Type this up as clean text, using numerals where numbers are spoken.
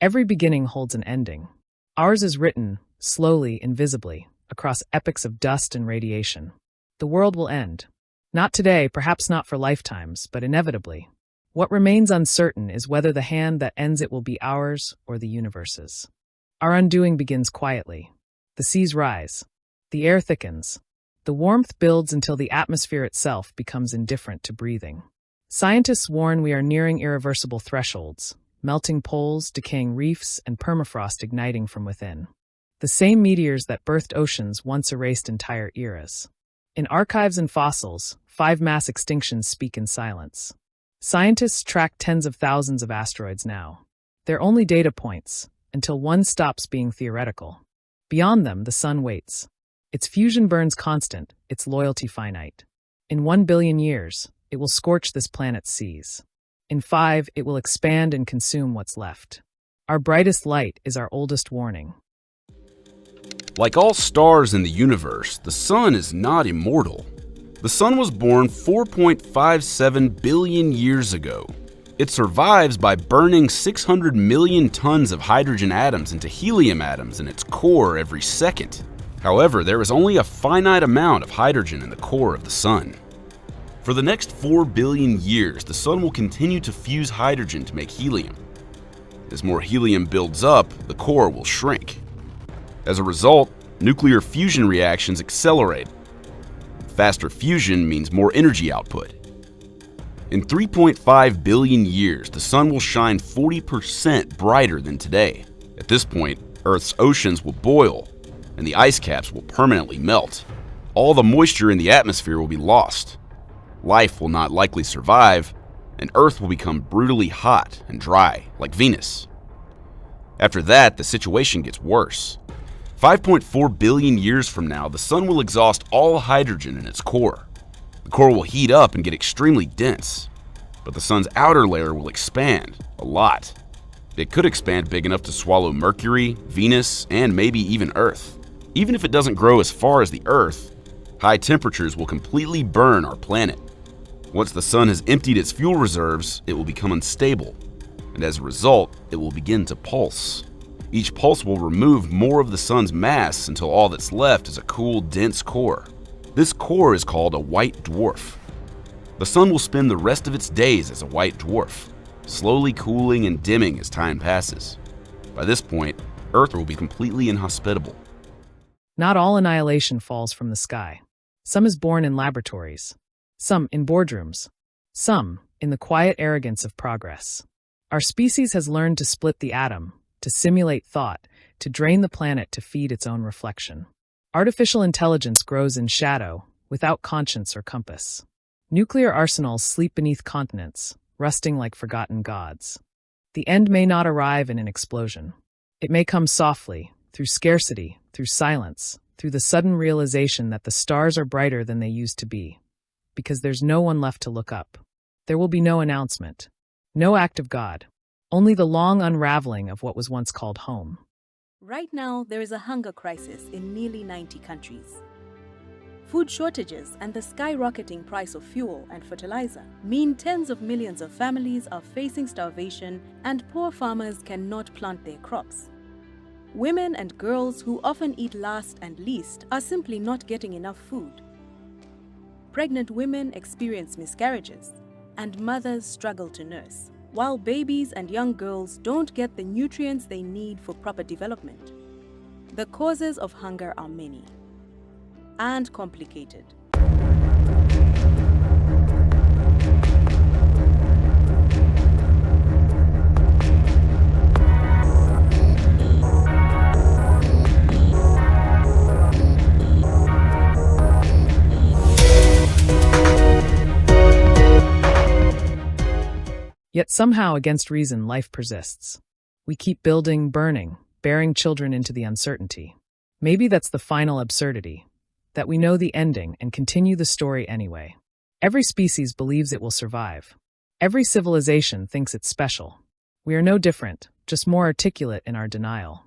Every beginning holds an ending. Ours is written, slowly, invisibly, across epochs of dust and radiation. The world will end. Not today, perhaps not for lifetimes, but inevitably. What remains uncertain is whether the hand that ends it will be ours or the universe's. Our undoing begins quietly. The seas rise. The air thickens. The warmth builds until the atmosphere itself becomes indifferent to breathing. Scientists warn we are nearing irreversible thresholds, melting poles, decaying reefs, and permafrost igniting from within. The same meteors that birthed oceans once erased entire eras. In archives and fossils, 5 mass extinctions speak in silence. Scientists track tens of thousands of asteroids now. They're only data points, until one stops being theoretical. Beyond them, the sun waits. Its fusion burns constant, its loyalty finite. In 1 billion years, it will scorch this planet's seas. In 5, it will expand and consume what's left. Our brightest light is our oldest warning. Like all stars in the universe, the sun is not immortal. The sun was born 4.57 billion years ago. It survives by burning 600 million tons of hydrogen atoms into helium atoms in its core every second. However, there is only a finite amount of hydrogen in the core of the sun. For the next 4 billion years, the sun will continue to fuse hydrogen to make helium. As more helium builds up, the core will shrink. As a result, nuclear fusion reactions accelerate. Faster fusion means more energy output. In 3.5 billion years, the sun will shine 40% brighter than today. At this point, Earth's oceans will boil, and the ice caps will permanently melt. All the moisture in the atmosphere will be lost. Life will not likely survive, and Earth will become brutally hot and dry, like Venus. After that, the situation gets worse. 5.4 billion years from now, the sun will exhaust all hydrogen in its core. The core will heat up and get extremely dense, but the sun's outer layer will expand a lot. It could expand big enough to swallow Mercury, Venus, and maybe even Earth. Even if it doesn't grow as far as the Earth, high temperatures will completely burn our planet. Once the sun has emptied its fuel reserves, it will become unstable, and as a result, it will begin to pulse. Each pulse will remove more of the sun's mass until all that's left is a cool, dense core. This core is called a white dwarf. The sun will spend the rest of its days as a white dwarf, slowly cooling and dimming as time passes. By this point, Earth will be completely inhospitable. Not all annihilation falls from the sky. Some is born in laboratories. Some in boardrooms. Some in the quiet arrogance of progress. Our species has learned to split the atom, to simulate thought, to drain the planet to feed its own reflection. Artificial intelligence grows in shadow, without conscience or compass. Nuclear arsenals sleep beneath continents, rusting like forgotten gods. The end may not arrive in an explosion. It may come softly, through scarcity, through silence, through the sudden realization that the stars are brighter than they used to be. Because there's no one left to look up. There will be no announcement, no act of God, only the long unraveling of what was once called home. Right now, there is a hunger crisis in nearly 90 countries. Food shortages and the skyrocketing price of fuel and fertilizer mean tens of millions of families are facing starvation, and poor farmers cannot plant their crops. Women and girls who often eat last and least are simply not getting enough food. Pregnant women experience miscarriages, and mothers struggle to nurse, while babies and young girls don't get the nutrients they need for proper development. The causes of hunger are many and complicated. Yet somehow, against reason, life persists. We keep building, burning, bearing children into the uncertainty. Maybe that's the final absurdity, that we know the ending and continue the story anyway. Every species believes it will survive. Every civilization thinks it's special. We are no different, just more articulate in our denial.